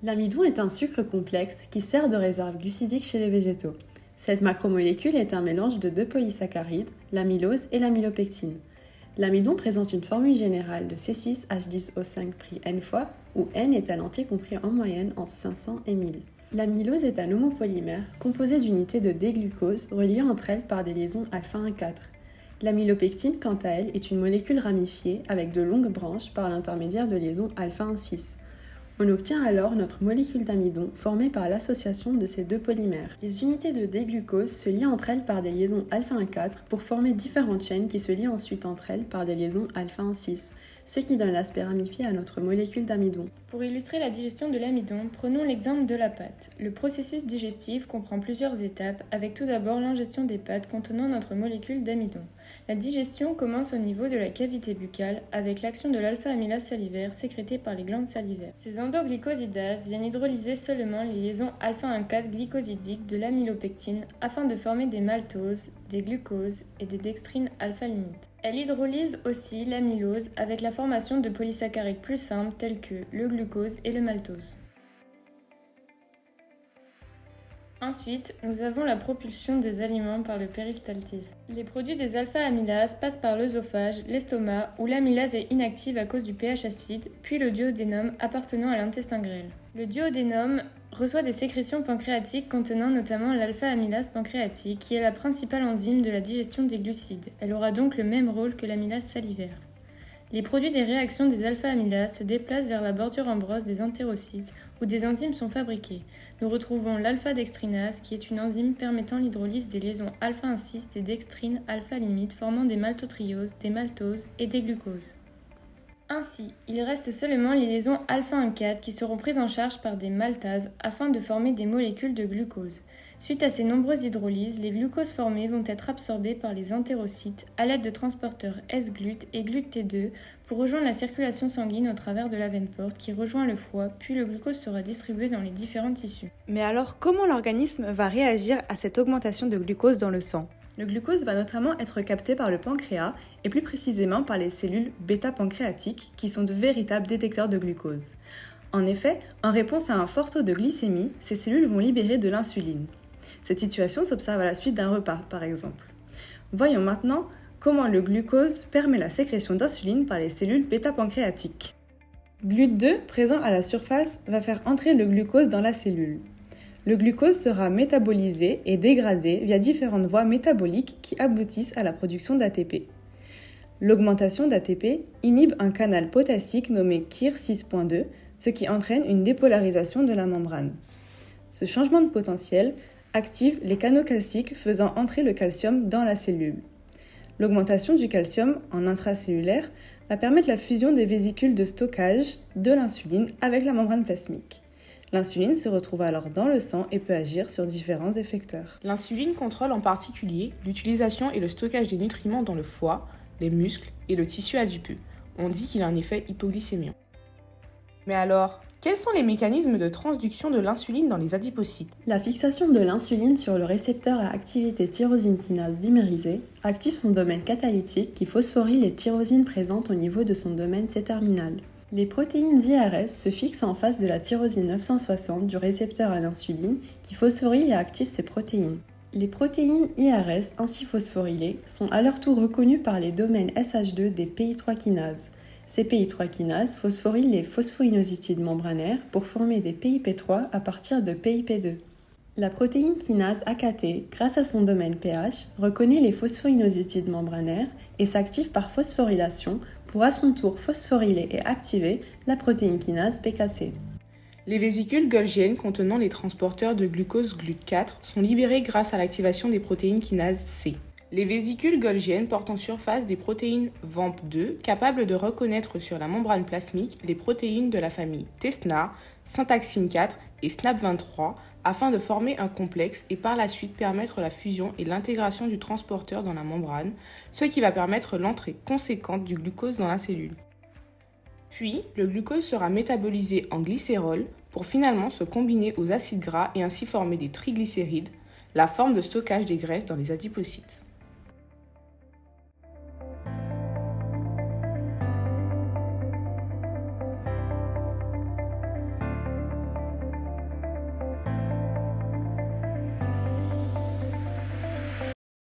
L'amidon est un sucre complexe qui sert de réserve glucidique chez les végétaux. Cette macromolécule est un mélange de deux polysaccharides, l'amylose et l'amylopectine. L'amidon présente une formule générale de C6H10O5 pris N fois, où N est un entier compris en moyenne entre 500 et 1000. L'amylose est un homopolymère composé d'unités de D-glucose reliées entre elles par des liaisons alpha-1,4. L'amylopectine, quant à elle, est une molécule ramifiée avec de longues branches par l'intermédiaire de liaisons alpha-1,6. On obtient alors notre molécule d'amidon formée par l'association de ces deux polymères. Les unités de D-glucose se lient entre elles par des liaisons alpha-1,4 pour former différentes chaînes qui se lient ensuite entre elles par des liaisons alpha-1,6, ce qui donne l'aspect ramifié à notre molécule d'amidon. Pour illustrer la digestion de l'amidon, prenons l'exemple de la pâte. Le processus digestif comprend plusieurs étapes, avec tout d'abord l'ingestion des pâtes contenant notre molécule d'amidon. La digestion commence au niveau de la cavité buccale avec l'action de l'alpha-amylase salivaire sécrétée par les glandes salivaires. Ces endoglycosidases viennent hydrolyser seulement les liaisons alpha-1,4 glycosidiques de l'amylopectine afin de former des maltoses, des glucoses et des dextrines alpha-limites. Elle hydrolyse aussi l'amylose avec la formation de polysaccharides plus simples tels que le glucose et le maltose. Ensuite, nous avons la propulsion des aliments par le péristaltisme. Les produits des alpha-amylases passent par l'œsophage, l'estomac, où l'amylase est inactive à cause du pH acide, puis le duodénum appartenant à l'intestin grêle. Le duodénum reçoit des sécrétions pancréatiques contenant notamment l'alpha-amylase pancréatique, qui est la principale enzyme de la digestion des glucides. Elle aura donc le même rôle que l'amylase salivaire. Les produits des réactions des alpha-amylases se déplacent vers la bordure ambrose des entérocytes où des enzymes sont fabriquées. Nous retrouvons l'alpha-dextrinase qui est une enzyme permettant l'hydrolyse des liaisons alpha-1,6 des dextrines alpha-limites formant des maltotrioses, des maltoses et des glucoses. Ainsi, il reste seulement les liaisons alpha-1,4 qui seront prises en charge par des maltases afin de former des molécules de glucose. Suite à ces nombreuses hydrolyses, les glucoses formées vont être absorbées par les entérocytes à l'aide de transporteurs S-GLUT et GLUT-T2 pour rejoindre la circulation sanguine au travers de la veine porte qui rejoint le foie, puis le glucose sera distribué dans les différents tissus. Mais alors, comment l'organisme va réagir à cette augmentation de glucose dans le sang ? Le glucose va notamment être capté par le pancréas et plus précisément par les cellules bêta-pancréatiques qui sont de véritables détecteurs de glucose. En effet, en réponse à un fort taux de glycémie, ces cellules vont libérer de l'insuline. Cette situation s'observe à la suite d'un repas, par exemple. Voyons maintenant comment le glucose permet la sécrétion d'insuline par les cellules bêta-pancréatiques. GLUT2, présent à la surface, va faire entrer le glucose dans la cellule. Le glucose sera métabolisé et dégradé via différentes voies métaboliques qui aboutissent à la production d'ATP. L'augmentation d'ATP inhibe un canal potassique nommé KIR 6.2, ce qui entraîne une dépolarisation de la membrane. Ce changement de potentiel active les canaux calciques faisant entrer le calcium dans la cellule. L'augmentation du calcium en intracellulaire va permettre la fusion des vésicules de stockage de l'insuline avec la membrane plasmique. L'insuline se retrouve alors dans le sang et peut agir sur différents effecteurs. L'insuline contrôle en particulier l'utilisation et le stockage des nutriments dans le foie, les muscles et le tissu adipeux. On dit qu'il a un effet hypoglycémiant. Mais alors, quels sont les mécanismes de transduction de l'insuline dans les adipocytes ? La fixation de l'insuline sur le récepteur à activité tyrosine kinase dimérisée active son domaine catalytique qui phosphoryle les tyrosines présentes au niveau de son domaine C-terminal. Les protéines IRS se fixent en face de la tyrosine 960 du récepteur à l'insuline qui phosphoryle et active ces protéines. Les protéines IRS ainsi phosphorylées sont à leur tour reconnues par les domaines SH2 des PI3 kinases. Ces PI3 kinases phosphorylent les phosphoinositides membranaires pour former des PIP3 à partir de PIP2. La protéine kinase AKT, grâce à son domaine pH, reconnaît les phosphoinositides membranaires et s'active par phosphorylation pour à son tour phosphoryler et activer la protéine kinase PKC. Les vésicules golgiennes contenant les transporteurs de glucose GLUT4 sont libérées grâce à l'activation des protéines kinases C. Les vésicules golgiennes portent en surface des protéines VAMP2 capables de reconnaître sur la membrane plasmique les protéines de la famille TSNA, syntaxine 4 et SNAP23 afin de former un complexe et par la suite permettre la fusion et l'intégration du transporteur dans la membrane, ce qui va permettre l'entrée conséquente du glucose dans la cellule. Puis, le glucose sera métabolisé en glycérol pour finalement se combiner aux acides gras et ainsi former des triglycérides, la forme de stockage des graisses dans les adipocytes.